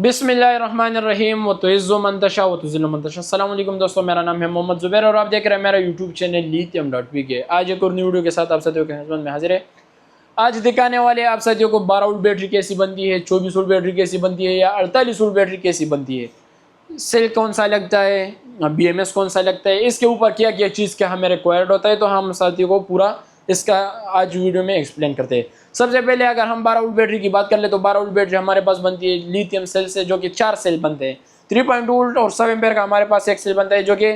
बिस्मिल्लाहिर्रहमानिर्रहीम व तुइज़्ज़ु मन तशा व तुज़िल्लु मन तशा। अस्सलाम वालेकुम दोस्तों, मेरा नाम है मोहम्मद ज़ुबैर और आप देख रहे हैं मेरा यूट्यूब चैनल लिथियम.वी के। आज एक और न्यू वीडियो के साथ आप साथियों के खिदमत में हाजिर है। आज दिखाने वाले आप साथियों को 12 वोल्ट बैटरी कैसी बनती है, 24 वोल्ट बैटरी कैसी बनती है या 48 वोल्ट बैटरी कैसी बनती है, सेल कौन सा लगता है, BMS कौन सा लगता है, इसके ऊपर क्या क्या चीज़ क्या हमें रिक्वायर्ड होता है, तो हम साथियों को पूरा इसका आज वीडियो में एक्सप्लेन करते हैं। सबसे पहले अगर हम 12 वोल्ट बैटरी की बात कर ले तो 12 वोल्ट बैटरी हमारे पास बनती है लिथियम सेल से, जो कि 4 सेल बनते हैं। 3.2 वोल्ट और 7 एम्पीयर का हमारे पास एक सेल बनता है जो कि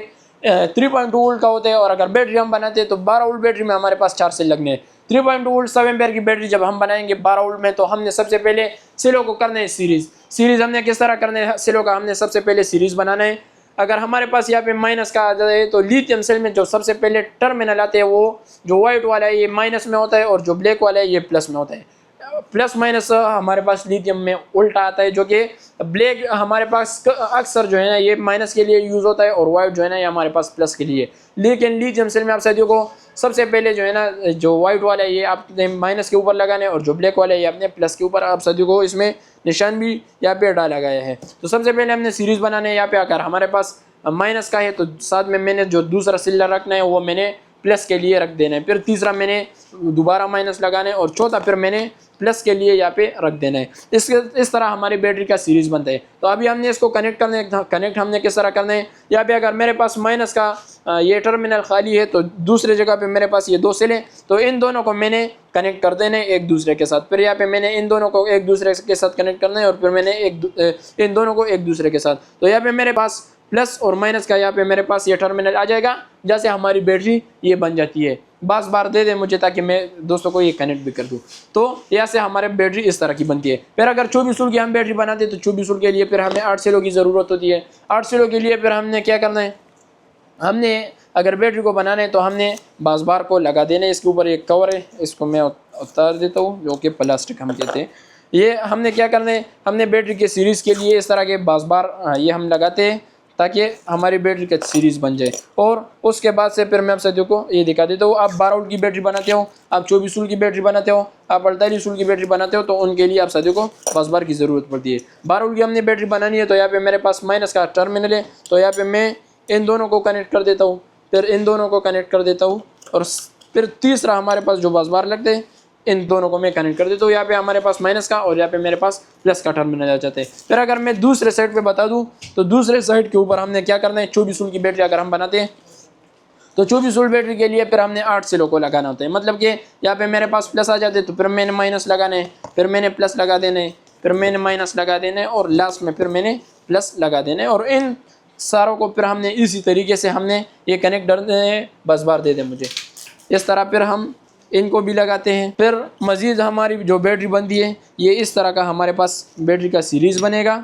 3.2 वोल्ट का होता है। और अगर बैटरी हम बनाते हैं तो 12 वोल्ट बैटरी में हमारे पास 4 सेल लगने हैं। 3.2 वोल्ट 7 एम्पीयर की बैटरी जब हम बनाएंगे 12 वोल्ट में, तो हमने सबसे पहले सेलों को करना है सीरीज हमने किस तरह करना है, सेलों का हमने सबसे पहले सीरीज बनाना है। अगर हमारे पास यहाँ पे माइनस का आ जाए तो लिथियम सेल में जो सबसे पहले टर्मिनल आते हैं वो जो व्हाइट वाला है ये माइनस में होता है और जो ब्लैक वाला है ये प्लस में होता है। प्लस माइनस हमारे पास लिथियम में उल्टा आता है, जो कि ब्लैक हमारे पास अक्सर जो है ना ये माइनस के लिए यूज़ होता है और वाइट जो है ना ये हमारे पास प्लस के लिए। लेकिन लिथियम सेल में आप साथियों को सबसे पहले जो है ना जो वाइट वाला है ये आपने माइनस के ऊपर लगाना है और जो ब्लैक वाला है ये आपने प्लस के ऊपर। आप साथियों को इसमें निशान भी यहाँ पे डाला गया है। तो सबसे पहले हमने सीरीज बनाने यहाँ पे अगर हमारे पास माइनस का है तो साथ में मैंने जो दूसरा सिलेंडर रखना है वो मैंने प्लस के लिए रख देना है, फिर तीसरा मैंने दोबारा माइनस लगाना है और चौथा फिर मैंने प्लस के लिए यहाँ पे रख देना है। इस तरह हमारी बैटरी का सीरीज बनता है। तो अभी हमने इसको कनेक्ट हमने किस तरह करना है, यहाँ पे अगर मेरे पास माइनस का ये टर्मिनल खाली है तो दूसरे जगह पे मेरे पास ये 2 सेल हैं, तो इन दोनों को मैंने कनेक्ट कर देना है एक दूसरे के साथ। फिर यहाँ पे मैंने इन दोनों को एक दूसरे के साथ कनेक्ट करना है और फिर मैंने इन दोनों को एक दूसरे के साथ। तो यहाँ पे मेरे पास प्लस और माइनस का यहाँ पे मेरे पास ये टर्मिनल आ जाएगा, जैसे हमारी बैटरी ये बन जाती है। बस बार दे दे मुझे ताकि मैं दोस्तों को ये कनेक्ट भी कर दूँ। तो यहाँ से हमारे बैटरी इस तरह की बनती है। फिर अगर 24 वोल्ट की हम बैटरी बनाते हैं तो 24 वोल्ट के लिए फिर हमें 8 सेलों की ज़रूरत होती है। 8 सेलों के लिए फिर हमने क्या करना है, हमने अगर बैटरी को बनाना है तो हमने बास बार को लगा देना है। इसके ऊपर एक कवर है, इसको मैं उतार देता हूँ, जो कि प्लास्टिक हम कहते हैं। ये हमने क्या करना है, हमने बैटरी के सीरीज़ के लिए इस तरह के बास बार ये हम लगाते हैं ताकि हमारी बैटरी का सीरीज़ बन जाए। और उसके बाद से फिर मैं आप साथियों को ये दिखा देता हूँ। आप 12 वोल्ट की बैटरी बनाते हो, आप 24 वोल्ट की बैटरी बनाते हो, आप 48 वोल्ट की बैटरी बनाते हो, तो उनके लिए आप साथियों को बस बार की ज़रूरत पड़ती है। 12 वोल्ट की हमने बैटरी बनानी है तो यहाँ पे मेरे पास माइनस का टर्मिनल है, तो यहाँ पे मैं इन दोनों को कनेक्ट कर देता हूँ, फिर इन दोनों को कनेक्ट कर देता हूँ और फिर तीसरा हमारे पास जो बस बार लगते हैं इन दोनों को मैं कनेक्ट कर देता हूँ। यहाँ पे हमारे पास माइनस का और यहाँ पे मेरे पास प्लस का टर्मिनल आ जाते हैं। फिर अगर मैं दूसरे साइड पे बता दूँ तो दूसरे साइड के ऊपर हमने क्या करना है, 24 वोल्ट की बैटरी अगर हम बनाते हैं तो 24 वोल्ट बैटरी के लिए फिर हमने 8 सेलों को लगाना होता है। मतलब कि यहाँ पे मेरे पास प्लस आ जाते तो फिर मैंने माइनस लगाना है, फिर मैंने प्लस लगा देना है, फिर मैंने माइनस लगा देना है और लास्ट में फिर मैंने प्लस लगा देना है। और इन सारों को फिर हमने इसी तरीके से हमने ये कनेक्ट कर दें, बस बार दे दें मुझे इस तरह। फिर हम इनको भी लगाते हैं। फिर मज़ीद हमारी जो बैटरी बनती है ये इस तरह का हमारे पास बैटरी का सीरीज़ बनेगा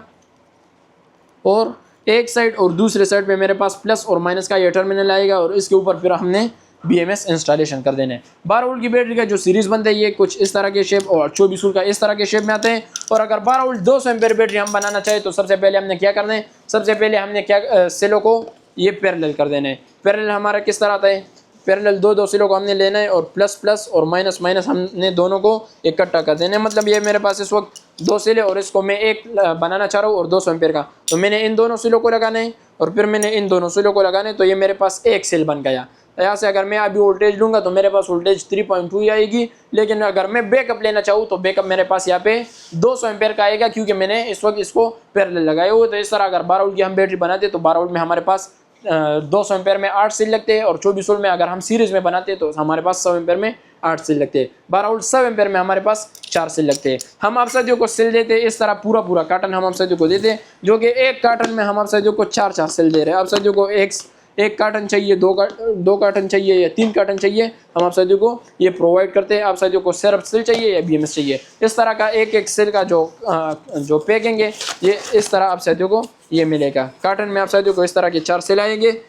और एक साइड और दूसरे साइड पे मेरे पास प्लस और माइनस का ये टर्मिनल आएगा और इसके ऊपर फिर हमने BMS इंस्टॉलेशन कर देना है। 12 वोल्ट की बैटरी का जो सीरीज़ बनता है ये कुछ इस तरह के शेप और 24 वोल्ट का इस तरह के शेप में आते हैं। और अगर 12 वोल्ट 200 एम्पीयर बैटरी हम बनाना चाहें तो सबसे पहले हमने क्या करना है, सबसे पहले हमने क्या सेलों को ये पैरेलल कर देना है। पैरेलल हमारा किस तरह आता है, पैरेलल दो सेलों को हमने लेना है और प्लस प्लस और माइनस माइनस हमने दोनों को इकट्ठा कर देना है। मतलब ये मेरे पास इस वक्त 2 सेल है और इसको मैं एक बनाना चाह रहा हूँ और 200 एम्पीयर का, तो मैंने इन दोनों सेलों को लगाना है और फिर मैंने इन दोनों सेलों को लगाना है, तो ये मेरे पास एक सेल बन गया। यहाँ से अगर मैं अभी वोल्टेज लूँगा तो मेरे पास वोल्टेज 3.2 ही आएगी। लेकिन अगर मैं बैकअप लेना चाहूँ तो बैकअप मेरे पास यहाँ पे 200 एम्पीयर का आएगा, क्योंकि मैंने इस वक्त इसको पैरेलल लगाए हुए। तो इस तरह अगर 12 वोल्ट की हम बैटरी बनाते तो 12 वोल्ट में हमारे पास 200 एम्पीयर में 8 सेल लगते हैं और 24 वोल्ट में अगर हम सीरीज में बनाते हैं तो हमारे पास 100 एम्पीयर में 8 सेल लगते हैं। 12 वोल्ट 100 एम्पीयर में हमारे पास 4 सेल लगते हैं। हम आप साथियों को सेल देते हैं इस तरह, पूरा कार्टन हम आप साथियों को देते हैं, जो कि एक कार्टन में हम आप साथियों को 4 सेल दे रहे हैं। आप साथियों को एक कार्टन चाहिए, दो कार्टन चाहिए या 3 कार्टन चाहिए, हम आप साथियों को ये प्रोवाइड करते हैं। आप साथियों को सिर्फ सेल चाहिए या BMS चाहिए, इस तरह का एक सेल का जो पैकिंग है ये इस तरह आप साथियों को ये मिलेगा। कार्टन में आप साथियों को इस तरह के 4 सेल आएंगे।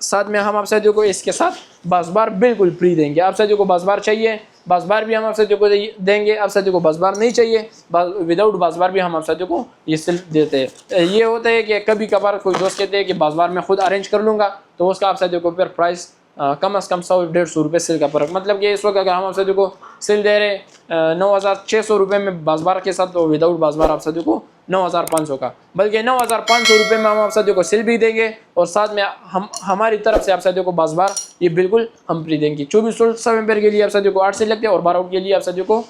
साथ में हम आप साथियों को इसके साथ बस बार बिल्कुल फ्री देंगे। आप साथियों को बस बार चाहिए, बस बार भी हम आप साथियों को देंगे। आप साथियों को बस बार नहीं चाहिए, विदाउट बस बार भी हम आप साथियों को ये सेल देते हैं। ये होता है कि कभी कभार कोई दोस्त कहते हैं कि बस बार मैं खुद अरेंज कर लूँगा, तो उसका आप साथियों को फिर प्राइस कम से कम 100-150 रुपये सेल का फ़र्क। मतलब कि इस वक्त अगर हम आप साथियों को सेल दे रहे 9,600 रुपये में बस बार के साथ, तो विदाउट बस बार आप साथियों को 9,500 का, बल्कि 9,500 रुपये में हम आप साथियों को सेल भी देंगे और साथ में हम हमारी तरफ से आप साथियों को बास बार ये बिल्कुल हम फ्री देंगे। 24 एम्पेयर के लिए आप साथियों को 8 सेल लगते हैं और 12 वोल्ट के लिए आप साथियों को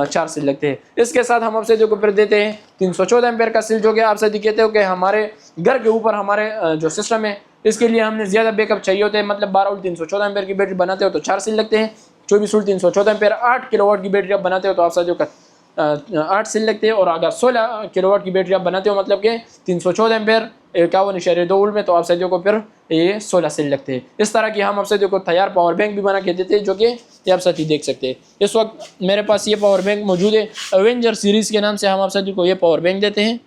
4 सेल लगते हैं। इसके साथ हम आप साथियों को फिर देते हैं 314 एम्पेयर का सेल, जो कि आप साथी कहते हो कि हमारे घर के ऊपर हमारे जो सिस्टम है इसके लिए हमने ज़्यादा बैकअप चाहिए होते हैं, मतलब 12 वोल्ट 314 एम्पेयर की बैटरी बनाते हो तो 4 सेल लगते हैं। 24 वोल्ट 314 एम्पेयर 8 किलोवाट की बैटरी आप बनाते हो तो आप साथियों का 8 सेल लगते हैं। और अगर 16 किलोवाट की बैटरी आप बनाते हो मतलब कि 314 एम्पेयर 51.2 वोल्ट में, तो आप साथियों को फिर ये 16 सेल लगते हैं। इस तरह की हम आप साथियों को तैयार पावर बैंक भी बना के देते हैं, जो कि ये आप साथी देख सकते हैं। इस वक्त मेरे पास ये पावर बैंक मौजूद है, एवेंजर सीरीज़ के नाम से हम आप साथियों को ये पावर बैंक देते हैं।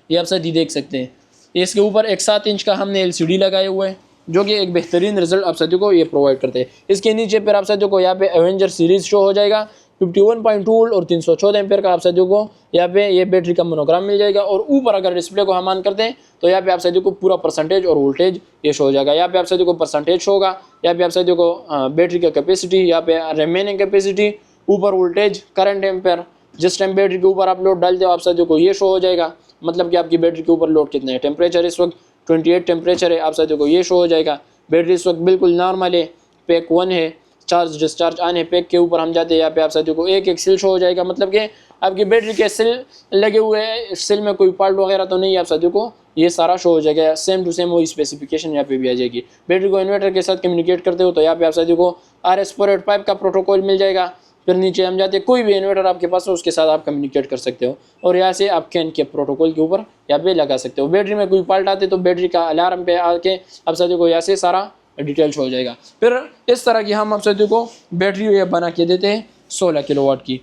ये आप साथी देख सकते हैं। इसके ऊपर एक 7 इंच का हमने LCD लगाए हुए हैं, जो कि एक बेहतरीन रिजल्ट आप साथियों को ये प्रोवाइड करते हैं। इसके नीचे पर आप साथियों को यहाँ पे एवेंजर सीरीज़ शो हो जाएगा। 51.2 वोल्ट और 314 एम्पेयर का आप साथियों को यहाँ पे ये बैटरी का मोनोग्राम मिल जाएगा। और ऊपर अगर डिस्प्ले को हम ऑन करते हैं तो यहाँ पे आप साथियों को पूरा परसेंटेज और वोल्टेज ये शो हो जाएगा। यहाँ पे आप साथियों को परसेंटेज शो होगा, यहाँ पे आप साथियों को बैटरी का कैपेसिटी, यहाँ पे रिमेनिंग कैपेसिटी, ऊपर वोल्टेज, करंट एम्पेयर। जिस टाइम बैटरी के ऊपर आप लोड डालते हो आप साथियों को ये शो हो जाएगा, मतलब कि आपकी बैटरी के ऊपर लोड कितना है। टेम्परेचर इस वक्त 28 टेम्परेचर है, आप साथियों को ये शो हो जाएगा। बैटरी इस वक्त बिल्कुल नॉर्मल है, पैक 1 है। चार्ज डिस्चार्ज आने पैक के ऊपर हम जाते हैं, यहाँ पे आप साथियों को एक सेल शो हो जाएगा, मतलब कि आपकी बैटरी के सेल लगे हुए हैं, सेल में कोई फॉल्ट वगैरह तो नहीं है, आप साथियों को ये सारा शो हो जाएगा। सेम टू सेम वही स्पेसिफिकेशन यहाँ पे भी आ जाएगी। बैटरी को इन्वर्टर के साथ कम्युनिकेट करते हो तो यहाँ पे आप साथियों को RS-485 का प्रोटोकॉल मिल जाएगा। फिर नीचे हम जाते हैं, कोई भी इन्वर्टर आपके पास हो उसके साथ आप कम्युनिकेट कर सकते हो और यहाँ से आप कैन के प्रोटोकॉल के ऊपर यहाँ पे लगा सकते हो। बैटरी में कोई फॉल्ट आते तो बैटरी का अलार्म पे आके आप साथियों को यहाँ से सारा डिटेल्स हो जाएगा। फिर इस तरह की हम आप साथियों को बैटरी ये बना के देते हैं 16 किलोवाट की।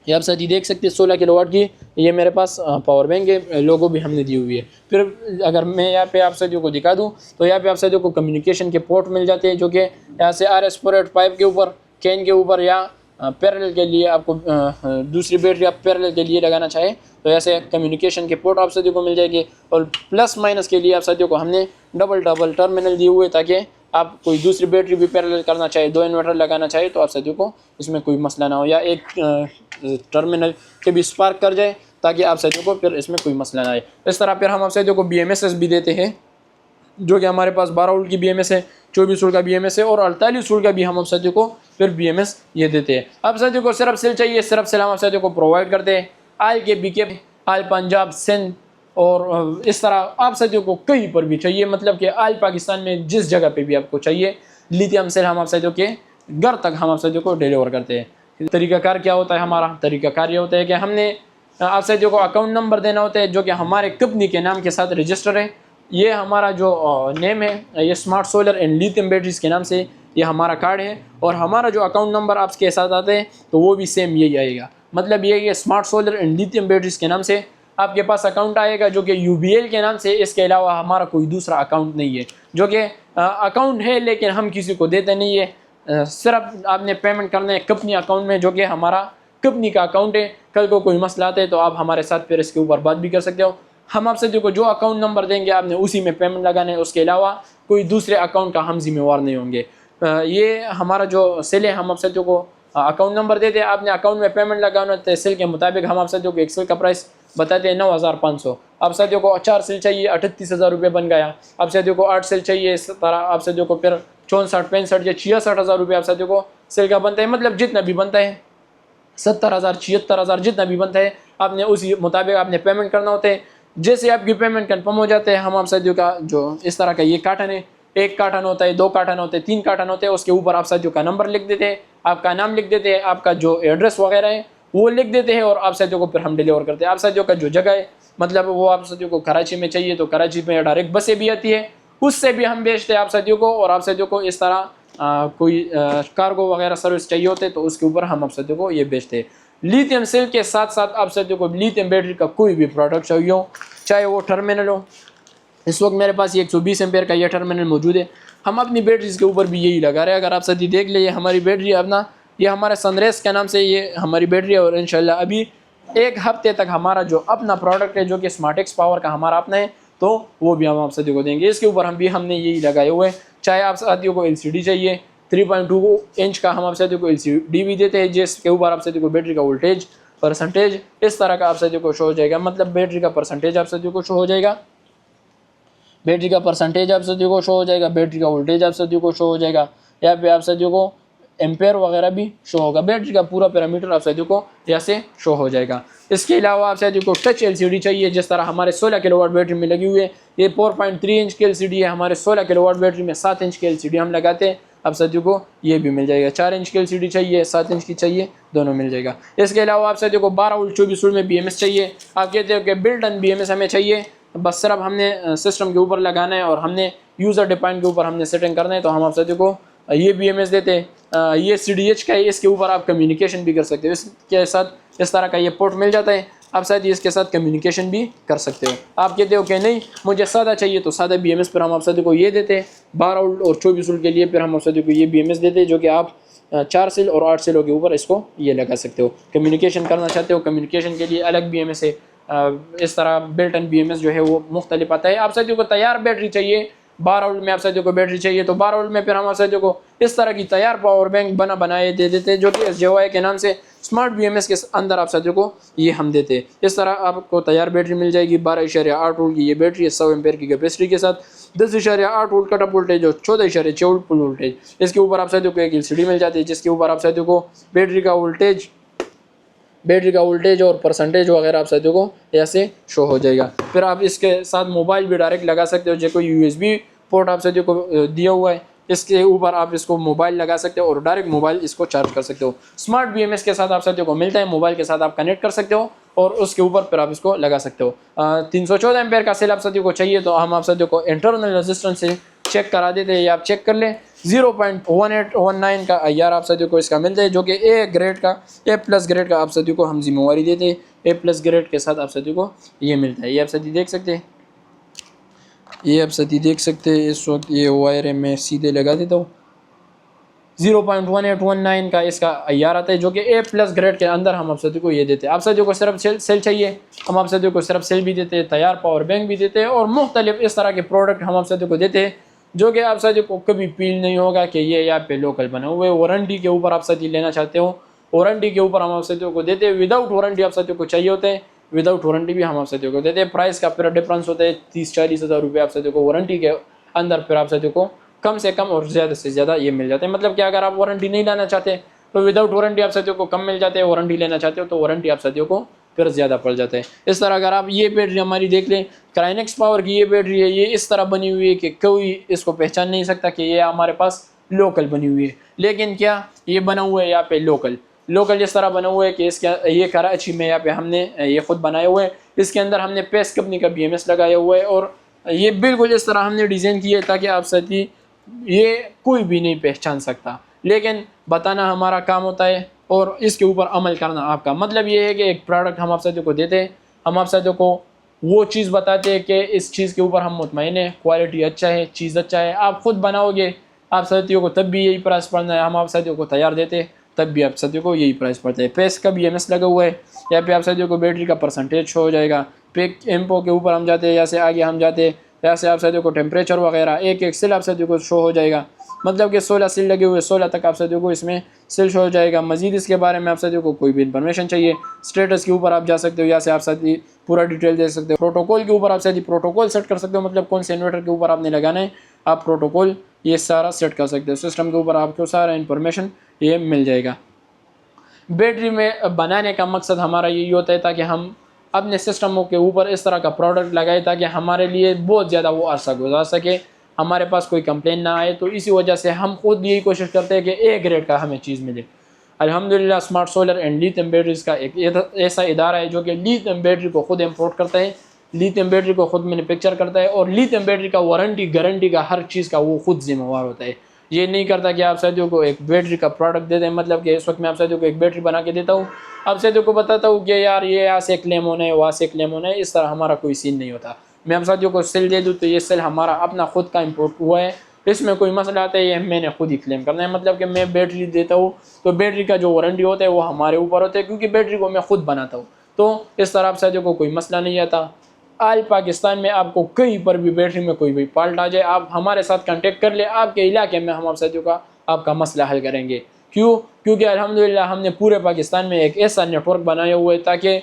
ये आप साथी देख सकते हैं 16 किलोवाट की ये मेरे पास पावर बैंक है, लोगो भी हमने दी हुई है। फिर अगर मैं यहाँ पे आप साथियों को दिखा दूँ तो यहाँ पे आप साथियों को कम्युनिकेशन के पोर्ट मिल जाते हैं, जो कि यहाँ से RS-485 के ऊपर, कैन के ऊपर या पैरेलल के लिए आपको दूसरी बैटरी आप पैरेलल के लिए लगाना चाहे तो ऐसे कम्युनिकेशन के पोर्ट आप साथियों को मिल जाएगी। और प्लस माइनस के लिए आप साथियों को हमने डबल टर्मिनल दिए हुए, ताकि आप कोई दूसरी बैटरी भी पैरेलल करना चाहे, 2 इन्वर्टर लगाना चाहे तो आप साथियों को इसमें कोई मसला ना हो, या एक टर्मिनल के भी स्पार्क कर जाए ताकि आप साथियों को फिर इसमें कोई मसला ना आए। इस तरह फिर हम आप साथियों को BMS भी देते हैं, जो कि हमारे पास 12 वोल्ट की BMS है, 24 वोल्ट का BMS है और 48 वोल्ट का भी हम आप साथियों को फिर BMS ये देते हैं। आप साथियों को सिर्फ सेल चाहिए, सिर्फ सेल हम आप साथियों को प्रोवाइड करते हैं। आयल के BK, आयल पंजाब, सिंध और इस तरह आप साथियों को कहीं पर भी चाहिए, मतलब कि आयल पाकिस्तान में जिस जगह पे भी आपको चाहिए, लिथियम सेल हम आप साथियों के घर तक हम आप साथियों को डिलीवर करते हैं। तरीकाकार क्या होता है हमारा? तरीकाकार ये होता है कि हमने आप साथियों को अकाउंट नंबर देना होता है, जो कि हमारे कंपनी के नाम के साथ रजिस्टर है। ये हमारा जो नेम है, ये smart solar and lithium batteries के नाम से ये हमारा कार्ड है। और हमारा जो अकाउंट नंबर आपके साथ आते हैं तो वो भी सेम यही आएगा, मतलब ये smart solar and lithium batteries के नाम से आपके पास अकाउंट आएगा, जो कि UBL के नाम से। इसके अलावा हमारा कोई दूसरा अकाउंट नहीं है, जो कि अकाउंट है लेकिन हम किसी को देते नहीं है। सिर्फ आपने पेमेंट करना है कंपनी अकाउंट में, जो कि हमारा कंपनी का अकाउंट है। कल को कोई मसला आता है तो आप हमारे साथ फिर इसके ऊपर बात भी कर सकते हो। हम आपसे जो अकाउंट नंबर देंगे आपने उसी में पेमेंट लगाना है, उसके अलावा कोई दूसरे अकाउंट का हम जिम्मेवार नहीं होंगे। ये हमारा जो सेल है, हम आपसे को अकाउंट नंबर देते हैं, आपने अकाउंट में पेमेंट लगाना है। सेल के मुताबिक हम आपसे को एक सेल का प्राइस बताते हैं 9,500। आप साथियों को 4 सेल चाहिए 38,000 रुपये बन गया। आप साथियों को 8 सेल चाहिए, इस तरह आप साथियों को फिर 64, 65 या 66,000 रुपये आप साथियों को सेल का बनता है, मतलब जितना भी बनता है 70,000, 76,000 जितना भी बनता है, आपने उसी मुताबिक आपने पेमेंट करना होता है। जैसे आपकी पेमेंट कंफर्म हो जाते हैं, हम आप साथियों का जो इस तरह का ये कार्टन है, 1 कार्टन होता है, 2 कार्टन होते हैं, 3 कार्टन होते हैं, उसके ऊपर आप साथियों का नंबर लिख देते हैं, आपका नाम लिख देते हैं, आपका जो एड्रेस वगैरह है वो लिख देते हैं और आप साथियों को फिर हम डिलीवर करते हैं। आप साथियों का जो जगह है, मतलब वो आप साथियों को कराची में चाहिए तो कराची में डायरेक्ट बसें भी आती है, उससे भी हम भेजते हैं आप साथियों को। और आप साथियों को इस तरह कोई कार्गो वगैरह सर्विस चाहिए होते तो उसके ऊपर हम आप साथियों को ये भेजते हैं। लिथियम सेल के साथ साथ आप साथियों को लिथियम बैटरी का कोई भी प्रोडक्ट चाहिए हो, चाहे वो टर्मिनल हो। इस वक्त मेरे पास ये 120 एम्पेयर का यह टर्मिनल मौजूद है। हम अपनी बैटरीज के ऊपर भी यही लगा रहे हैं। अगर आप साथी देख ले, ये हमारी बैटरी अपना, ये हमारा सनरेस के नाम से ये हमारी बैटरी है। और इंशाल्लाह अभी 1 हफ्ते तक हमारा जो अपना प्रोडक्ट है, जो कि स्मार्टेक्स पावर का हमारा अपना है, तो वो भी हम आप साथियों को देंगे। इसके ऊपर हमने यही लगाए हुए हैं। चाहे आप साथियों को LCD चाहिए, 3.2 इंच का हम आप साथियों को LCD भी देते हैं, जिसके ऊपर आप साथियों को बैटरी का वोल्टेज परसेंटेज इस तरह का आप साथियों को शो हो जाएगा, मतलब बैटरी का परसेंटेज आप साथियों को शो हो जाएगा, बैटरी का परसेंटेज आप साथियों को शो हो जाएगा, बैटरी का वोल्टेज आप साथियों को शो हो जाएगा, यहाँ पे आप साथियों को एम्पेयर वगैरह भी शो होगा, बैटरी का पूरा पैरामीटर आप साथियों को यहाँ से शो हो जाएगा। इसके अलावा आप साथियों को टच एलसीडी चाहिए, जिस तरह हमारे 16 किलोवाट बैटरी में लगी हुई है, ये 4.3 इंच की एलसीडी है, हमारे 16 किलोवाट बैटरी में 7 इंच की एलसीडी हम लगाते हैं, आप साथियों को ये भी मिल जाएगा। 4 इंच की एलसीडी चाहिए, 7 इंच की चाहिए, दोनों मिल जाएगा। इसके अलावा आप साथियों को 12 वोल्ट 24 वोल्ट में BMS चाहिए, आप कहते हो कि बिल्ट इन BMS हमें चाहिए, बस सिर्फ हमने सिस्टम के ऊपर लगाना है और हमने यूज़र डिफाइन के ऊपर हमने सेटिंग करना है, तो हम आप साथियों को ये BMS देते हैं। ये CDH का है, इसके ऊपर आप कम्युनिकेशन भी कर सकते हो, इसके साथ इस तरह का ये पोर्ट मिल जाता है, आप शायद इसके साथ कम्युनिकेशन भी कर सकते हो। आप कहते हो कि नहीं मुझे सादा चाहिए, तो सादा BMS पर हम आप साथियों को ये देते हैं 12 वोल्ट और 24 वोल्ट के लिए, फिर हम आप साथियों को ये BMS देते हैं, जो कि आप 4 सेल और 8 सेलों के ऊपर इसको ये लगा सकते हो। कम्युनिकेशन करना चाहते हो, कम्युनिकेशन के लिए अलग BMS है, इस तरह बिल्ट इन BMS जो है वो मुख्तलिफ आता है। आप साथियों को तैयार बैटरी चाहिए, 12 वोल्ट में आप साथियों को बैटरी चाहिए, तो 12 वोल्ट में फिर हम आप साथियों को इस तरह की तैयार पावर बैंक बनाए दे देते हैं, जो कि SJY के नाम से स्मार्ट BMS के अंदर आप साथियों को ये हम देते हैं। इस तरह आपको तैयार बैटरी मिल जाएगी, 12.8 वोल्ट की ये बैटरी है, 100 एम्पेयर की कैपेसिटी के साथ, 10.8 वोल्ट कट ऑफ वोल्टेज और 14.6 वोल्ट फुल वोल्टेज। इसके ऊपर आप साथियों को एक LCD मिल जाती है, जिसके ऊपर आप साथियों को बैटरी का वोल्टेज और परसेंटेज वगैरह आप साथियों को ऐसे शो हो जाएगा। फिर आप इसके साथ मोबाइल भी डायरेक्ट लगा सकते हो, जो कोई USB पोर्ट आप साथियों को दिया हुआ है, इसके ऊपर आप इसको मोबाइल लगा सकते हो और डायरेक्ट मोबाइल इसको चार्ज कर सकते हो। स्मार्ट BMS के साथ आप साथियों को मिलता है, मोबाइल के साथ आप कनेक्ट कर सकते हो और उसके ऊपर फिर आप इसको लगा सकते हो। 314 एम्पेयर का सेल आप साथियों को चाहिए, तो हम आप साथियों को इंटरनल रेजिस्टेंस से चेक करा देते हैं, या आप चेक कर लें। 0.1819 का IR आप साथियों को इसका मिलता है, जो कि A प्लस ग्रेड का आप साथियों को हम जिम्मेवारी देते हैं। A+ ग्रेड के साथ आप साथियों को ये मिलता है, ये आप साथी देख सकते हैं, इस वक्त ये वायर है, मैं सीधे लगा देता हूँ। 0.1819 का इसका IR आता है, जो कि A+ ग्रेड के अंदर हम आप साथियों को ये देते हैं। आप साथियों को सिर्फ सेल चाहिए, हम आप साथियों को सिर्फ सेल भी देते हैं, तैयार पावर बैंक भी देते हैं और मुख्तलिफ इस तरह के प्रोडक्ट हम आप साथियों को देते हैं, जो कि आप साथियों को कभी फील नहीं होगा कि ये यहाँ पे लोकल बना हुआ है। वारंटी के ऊपर आप साथी लेना चाहते हो, वारंटी के ऊपर हम आप साथियों को देते हैं। विदाउट वारंटी आप साथियों को चाहिए होते हैं, विदाउट वारंटी भी हम आप साथियों को देते हैं। प्राइस का फिर डिफरेंस होता है 30-40 हज़ार रुपये आप साथियों को वारंटी के अंदर, फिर आप साथियों को कम से कम और ज़्यादा से ज़्यादा ये मिल जाते हैं। मतलब कि अगर आप वारंटी नहीं लाना चाहते तो विदाउट वारंटी आप साथियों को कम मिल जाते हैं, वारंटी लेना चाहते हो तो वारंटी आप साथियों को फिर ज़्यादा पड़ जाता है। इस तरह अगर आप ये बैटरी हमारी देख लें, क्राइनेक्स पावर की ये बैटरी है, ये इस तरह बनी हुई है कि कोई इसको पहचान नहीं सकता कि ये हमारे पास लोकल बनी हुई है। लेकिन क्या ये बना हुआ है यहाँ पे लोकल जिस तरह बना हुआ है कि इसके ये कराची में यहाँ पे हमने ये खुद बनाए हुए हैं। इसके अंदर हमने पेस कंपनी का BMS लगाया हुआ है और ये बिल्कुल इस तरह हमने डिज़ाइन किया है ताकि आप साथी ये कोई भी नहीं पहचान सकता, लेकिन बताना हमारा काम होता है और इसके ऊपर अमल करना आपका। मतलब ये है कि एक प्रोडक्ट हम आप साथियों को देते हैं, हम आप साथियों को वो चीज़ बताते हैं कि इस चीज़ के ऊपर हम मुतमईन हैं, क्वालिटी अच्छा है, चीज़ अच्छा है। आप खुद बनाओगे आप साथियों को तब भी यही प्राइस पड़ना है, हम आप साथियों को तैयार देते तब भी आप साथियों को यही प्राइस पड़ता है। पेस का BMS लगा हुआ है, यहाँ पे आप साथियों को बैटरी का परसेंटेज शो हो जाएगा। पेक एम्पो के ऊपर हम जाते हैं, यहाँ से आगे हम जाते हैं, यहाँ से आप साथियों को टेम्परेचर वगैरह एक सेल आप साथियों को शो हो जाएगा। मतलब कि 16 सेल लगे हुए, 16 तक आप साथियों को इसमें सेल शो हो जाएगा। मजीद इसके बारे में आप साथियों को कोई भी इन्फॉर्मेशन चाहिए, स्टेटस के ऊपर आप जा सकते हो, यहाँ से आप साथी पूरा डिटेल दे सकते हो। प्रोटोकॉल के ऊपर आप साथी प्रोटोकॉल सेट कर सकते हो, मतलब कौन से इन्वर्टर के ऊपर आपने लगाना है, आप प्रोटोकॉल ये सारा सेट कर सकते हो। सिस्टम के ऊपर आपको सारा इन्फॉर्मेशन ये मिल जाएगा। बैटरी में बनाने का मकसद हमारा यही होता है ताकि हम अपने सिस्टमों के ऊपर इस तरह का प्रोडक्ट लगाए ताकि हमारे लिए बहुत ज़्यादा वो अरसा गुजार सके, हमारे पास कोई कंप्लेन ना आए। तो इसी वजह से हम खुद यही कोशिश करते हैं कि A ग्रेड का हमें चीज़ मिले। अल्हम्दुलिल्लाह smart solar and lithium batteries का एक ऐसा इदारा है जो कि लिथियम बैटरी को खुद इम्पोर्ट करता है, लिथियम बैटरी को खुद मैन्युफैक्चर करता है और लिथियम बैटरी का वारंटी गारंटी का हर चीज़ का वो खुद जिम्मेवार होता है। ये नहीं करता कि आप साथियों को एक बैटरी का प्रोडक्ट दे दें। मतलब कि इस वक्त मैं आप साथियों को एक बैटरी बना के देता हूँ, आप साथियों को बताता हूँ कि यार ये यहाँ से क्लेम होना है, वहाँ से क्लेम होना है, इस तरह हमारा कोई सीन नहीं होता। मैं आप साथियों को सेल दे दूँ तो ये सेल हमारा अपना खुद का इम्पोर्ट हुआ है, इसमें कोई मसला आता है ये मैंने खुद ही क्लेम करना है। मतलब कि मैं बैटरी देता हूँ तो बैटरी का जो वारंटी होता है वो हमारे ऊपर होता है, क्योंकि बैटरी को मैं खुद बनाता हूँ। तो इस तरह आप साथियों को कोई मसला नहीं आता। आज पाकिस्तान में आपको कहीं पर भी बैटरी में कोई भी फॉल्ट आ जाए, आप हमारे साथ कांटेक्ट कर ले, आपके इलाके में हम आप साथियों का आपका मसला हल करेंगे। क्यों? क्योंकि अल्हम्दुलिल्लाह हमने पूरे पाकिस्तान में एक ऐसा नेटवर्क बनाया हुआ है ताकि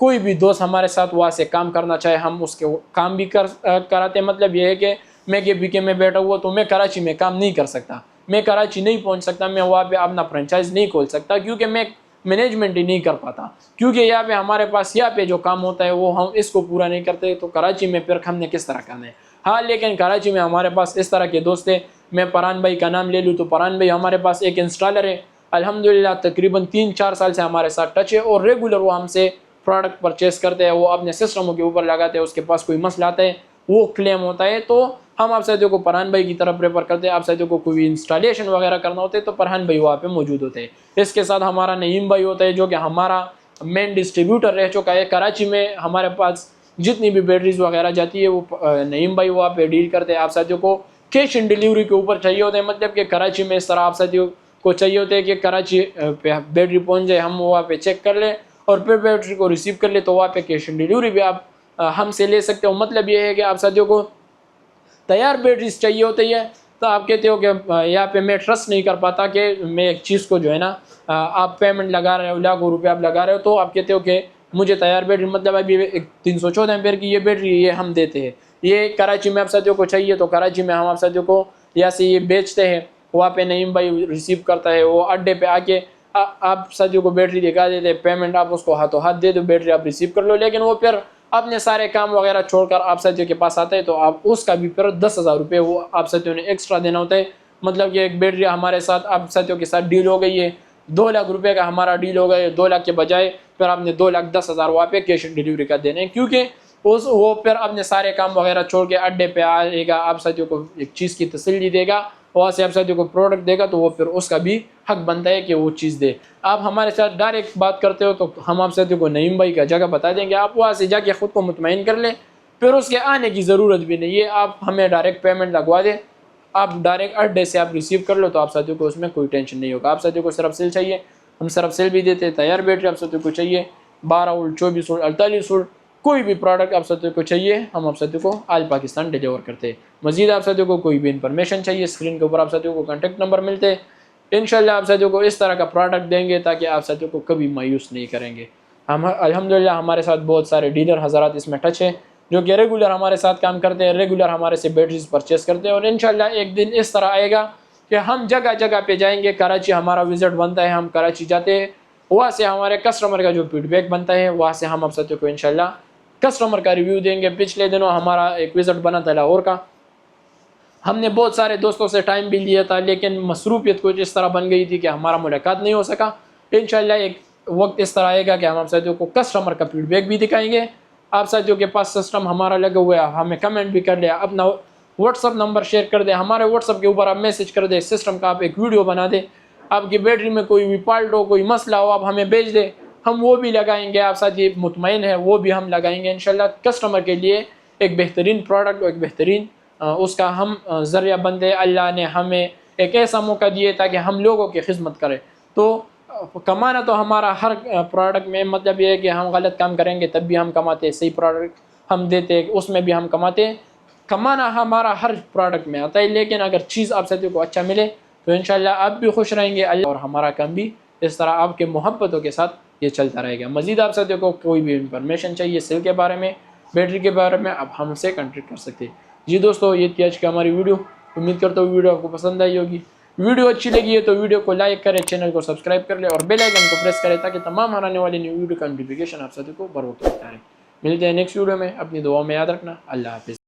कोई भी दोस्त हमारे साथ वहाँ से काम करना चाहे हम उसके काम भी कराते। मतलब ये है कि मैं KPK में बैठा हुआ तो मैं कराची में काम नहीं कर सकता, मैं कराची नहीं पहुँच सकता, मैं वहाँ पे अपना फ्रेंचाइज नहीं खोल सकता क्योंकि मैं मैनेजमेंट ही नहीं कर पाता। क्योंकि यहाँ पे हमारे पास यहाँ पे जो काम होता है वो हम इसको पूरा नहीं करते, तो कराची में फिर हमने किस तरह करना है। हाँ, लेकिन कराची में हमारे पास इस तरह के दोस्त हैं। मैं परान भाई का नाम ले लूँ तो परान भाई हमारे पास एक इंस्टॉलर है, अल्हम्दुलिल्लाह तकरीबन 3-4 साल से हमारे साथ टच है और रेगुलर वो हमसे प्रोडक्ट परचेस करते हैं, वो अपने सिस्टमों के ऊपर लगाते हैं। उसके पास कोई मसला आता है, वो क्लेम होता है तो हम आप साथियों को परान भाई की तरफ प्रेफर करते हैं। आप साथियों को कोई इंस्टॉलेशन वगैरह करना होता है तो परान भाई वहाँ पे मौजूद होते हैं। इसके साथ हमारा नईम भाई होता है जो कि हमारा मेन डिस्ट्रीब्यूटर रह चुका है। कराची में हमारे पास जितनी भी बैटरीज वगैरह जाती है वो नईम भाई वहाँ पे डील करते हैं। आप साथियों को कैश इन डिलीवरी के ऊपर चाहिए होते हैं, मतलब कि कराची में इस तरह आप साथियों को चाहिए होते हैं कि कराची पे बैटरी पहुँच जाए, हम वहाँ पे चेक कर लें और फिर बैटरी को रिसीव कर ले, तो वहाँ पे कैश इन डिलीवरी भी आप हमसे ले सकते हो। मतलब ये है कि आप साथियों को तैयार बैटरीज चाहिए होती है तो आप कहते हो कि यहाँ पे मैं ट्रस्ट नहीं कर पाता कि मैं एक चीज़ को जो है ना आप पेमेंट लगा रहे हो, लाखों रुपये आप लगा रहे हो, तो आप कहते हो कि मुझे तैयार बैटरी, मतलब अभी एक 314 एम्पेयर की ये बैटरी ये हम देते हैं, ये कराची में आप साथियों को चाहिए तो कराची में हम आप साथियों को यहाँ से ये बेचते हैं। वहाँ पे नईम भाई रिसीव करता है, वो अड्डे पे आके आप साथियों को बैटरी दिखा देते हैं, पेमेंट आप उसको हाथों हाथ दे दो, बैटरी आप रिसीव कर लो। लेकिन वो फिर अपने सारे काम वगैरह छोड़कर आप साथियों के पास आता है तो आप उसका भी फिर 10,000 रुपये वो आप साथियों ने एक्स्ट्रा देना होता है। मतलब कि एक बैटरी हमारे साथ आप साथियों के साथ डील हो गई है, 2 लाख रुपये का हमारा डील हो गया है, 2 लाख के बजाय फिर आपने 2,10,000 वहाँ पे कैश डिलीवरी का देने हैं, क्योंकि वो फिर अपने सारे काम वगैरह छोड़ के अड्डे पे आएगा, आप साथियों को एक चीज़ की तसल्ली देगा, वहाँ से आप साथियों को प्रोडक्ट देगा, तो वो फिर उसका भी हक बनता है कि वो चीज़ दे। आप हमारे साथ डायरेक्ट बात करते हो तो हम आप साथियों को नईम भाई का जगह बता देंगे, आप वहाँ से जाके ख़ुद को मुतमईन कर लें, फिर उसके आने की ज़रूरत भी नहीं है। आप हमें डायरेक्ट पेमेंट लगवा दें, आप डायरेक्ट अड्डे से आप रिसीव कर लो तो आप साथियों को उसमें कोई टेंशन नहीं होगा। आप साथियों को सिर्फ सेल चाहिए, हम सिर्फ सेल भी देते हैं। तैयार बैटरी आप साथियों को चाहिए 12 वोल्ट, 24 वोल्ट, 48 वोल्ट, कोई भी प्रोडक्ट आप साथियों को चाहिए हम आप साथियों को ऑल पाकिस्तान डिलीवर करते हैं। मजीद आप साथियों को कोई भी इन्फॉर्मेशन चाहिए, स्क्रीन के ऊपर आप साथियों को कॉन्टैक्ट नंबर मिलते हैं। इंशाल्लाह आप साथियों को इस तरह का प्रोडक्ट देंगे ताकि आप साथियों को कभी मायूस नहीं करेंगे। हम अल्हम्दुलिल्लाह हमारे साथ बहुत सारे डीलर हज़रात इसमें टच हैं जो कि रेगुलर हमारे साथ काम करते हैं, रेगुलर हमारे से बैटरीज परचेस करते हैं। और इंशाल्लाह एक दिन इस तरह आएगा कि हम जगह जगह पे जाएंगे, कराची हमारा विज़िट बनता है, हम कराची जाते हैं, वहाँ से हमारे कस्टमर का जो फीडबैक बनता है वहाँ से हम आप साथियों को इंशाल्लाह कस्टमर का रिव्यू देंगे। पिछले दिनों हमारा एक विज़िट बना था लाहौर का, हमने बहुत सारे दोस्तों से टाइम भी लिया था लेकिन मसरूफियत कुछ इस तरह बन गई थी कि हमारा मुलाकात नहीं हो सका। इंशाल्लाह एक वक्त इस तरह आएगा कि हम आप साथियों को कस्टमर का फीडबैक भी दिखाएंगे। आप साथियों के पास सिस्टम हमारा लगा हुआ है, हमें कमेंट भी कर लिया, अपना व्हाट्सअप नंबर शेयर कर दे, हमारे व्हाट्सअप के ऊपर आप मैसेज कर दे, सिस्टम का आप एक वीडियो बना दे, आपकी बैटरी में कोई भी फॉल्ट हो, कोई मसला हो, आप हमें भेज दे, हम वो भी लगाएंगे। आप साथ ये मुतमईन है वो भी हम लगाएंगे इंशाल्लाह। कस्टमर के लिए एक बेहतरीन प्रोडक्ट, एक बेहतरीन उसका हम ज़रिया बनते। अल्लाह ने हमें एक ऐसा मौका दिए ताकि हम लोगों की खिदमत करें। तो कमाना तो हमारा हर प्रोडक्ट में, मतलब ये है कि हम गलत काम करेंगे तब भी हम कमाते हैं, सही प्रोडक्ट हम देते उसमें भी हम कमाते हैं। कमाना हमारा हर प्रोडक्ट में आता है, लेकिन अगर चीज़ आप साथियों को अच्छा मिले तो इंशाल्लाह आप भी खुश रहेंगे और हमारा काम भी इस तरह आपके मोहब्बतों के साथ ये चलता रहेगा। मज़ीद आप साथियों को कोई भी इंफॉर्मेशन चाहिए सेल के बारे में, बैटरी के बारे में, आप हमसे कॉन्टेक्ट कर सकते हैं। जी दोस्तों, ये थी आज की हमारी वीडियो। उम्मीद करता हूँ वीडियो आपको पसंद आई होगी। वीडियो अच्छी लगी है तो वीडियो को लाइक करें, चैनल को सब्सक्राइब कर ले और बेल आइकन को प्रेस करें ताकि तमाम आने वाली न्यू वीडियो का नोटिफिकेशन आप सभी को बर वक्त मिलता रहे। मिलते हैं नेक्स्ट वीडियो में, अपनी दुआ में याद रखना। अल्लाह हाफिज़।